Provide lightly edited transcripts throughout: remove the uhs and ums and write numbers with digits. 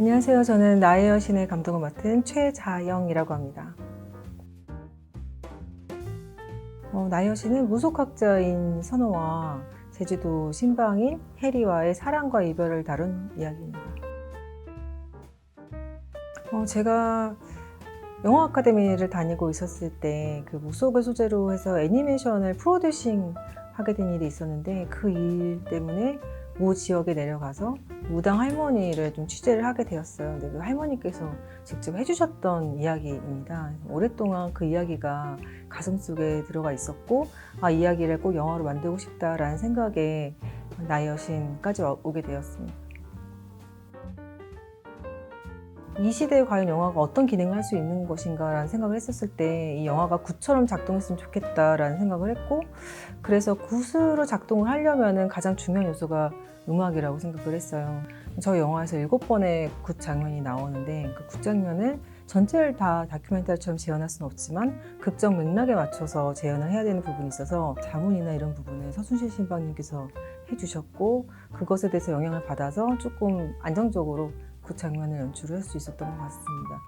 안녕하세요. 저는 나의 여신의 감독을 맡은 최자영이라고 합니다. 나의 여신은 무속학자인 선호와 제주도 신방인 해리와의 사랑과 이별을 다룬 이야기입니다. 제가 영화 아카데미를 다니고 있었을 때 그 무속을 소재로 해서 애니메이션을 프로듀싱 하게 된 일이 있었는데, 그 일 때문에 모 지역에 내려가서 무당 할머니를 좀 취재를 하게 되었어요. 근데 그 할머니께서 직접 해주셨던 이야기입니다. 오랫동안 그 이야기가 가슴속에 들어가 있었고, 이 이야기를 꼭 영화로 만들고 싶다라는 생각에 나의 여신까지 오게 되었습니다. 이 시대에 과연 영화가 어떤 기능을 할 수 있는 것인가 라는 생각을 했었을 때 이 영화가 굿처럼 작동했으면 좋겠다라는 생각을 했고, 그래서 굿으로 작동을 하려면 가장 중요한 요소가 음악이라고 생각을 했어요. 저희 영화에서 7번의 굿 장면이 나오는데, 그 굿 장면을 전체를 다 다큐멘터리처럼 재현할 수는 없지만 극적 맥락에 맞춰서 재현을 해야 되는 부분이 있어서 자문이나 이런 부분을 서순실 신방님께서 해주셨고, 그것에 대해서 영향을 받아서 조금 안정적으로 그 장면을 연출을 할 수 있었던 것 같습니다.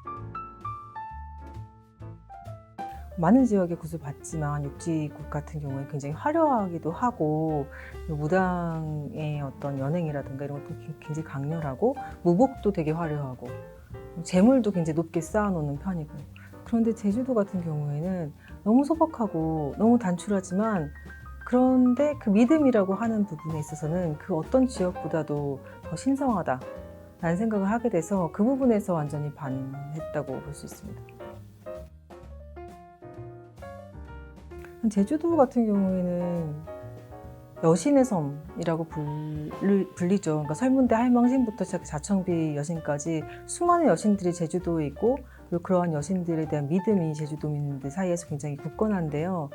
많은 지역의 굿을 봤지만 육지굿 같은 경우에 굉장히 화려하기도 하고, 무당의 어떤 연행이라든가 이런 것도 굉장히 강렬하고, 무복도 되게 화려하고, 재물도 굉장히 높게 쌓아놓는 편이고. 그런데 제주도 같은 경우에는 너무 소박하고 너무 단출하지만, 그런데 그 믿음이라고 하는 부분에 있어서는 그 어떤 지역보다도 더 신성하다 라는 생각을 하게 돼서 그 부분에서 완전히 반했다고 볼 수 있습니다. 제주도 같은 경우에는 여신의 섬이라고 불리죠. 그러니까 설문대 할망신부터 시작해 자청비 여신까지 수많은 여신들이 제주도에 있고, 그리고 그러한 여신들에 대한 믿음이 제주도민들 사이에서 굉장히 굳건한데요.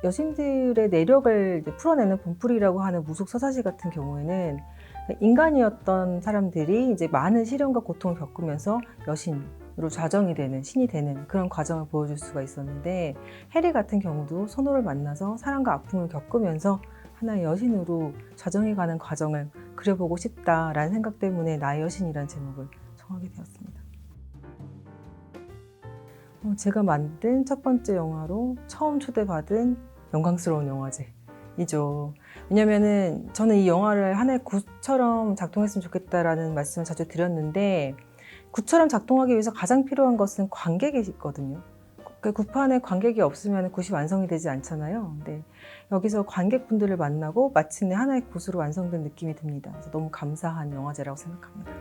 여신들의 내력을 풀어내는 분풀이라고 하는 무속 서사시 같은 경우에는 인간이었던 사람들이 이제 많은 시련과 고통을 겪으면서 여신으로 좌정이 되는, 신이 되는 그런 과정을 보여줄 수가 있었는데, 해리 같은 경우도 선호를 만나서 사랑과 아픔을 겪으면서 하나의 여신으로 좌정해가는 과정을 그려보고 싶다라는 생각 때문에 나의 여신이라는 제목을 정하게 되었습니다. 제가 만든 첫 번째 영화로 처음 초대받은 영광스러운 영화제이죠. 왜냐면은 저는 이 영화를 하나의 굿처럼 작동했으면 좋겠다라는 말씀을 자주 드렸는데, 굿처럼 작동하기 위해서 가장 필요한 것은 관객이 있거든요. 그 굿판에 관객이 없으면 굿이 완성이 되지 않잖아요. 근데 여기서 관객분들을 만나고 마침내 하나의 굿으로 완성된 느낌이 듭니다. 그래서 너무 감사한 영화제라고 생각합니다.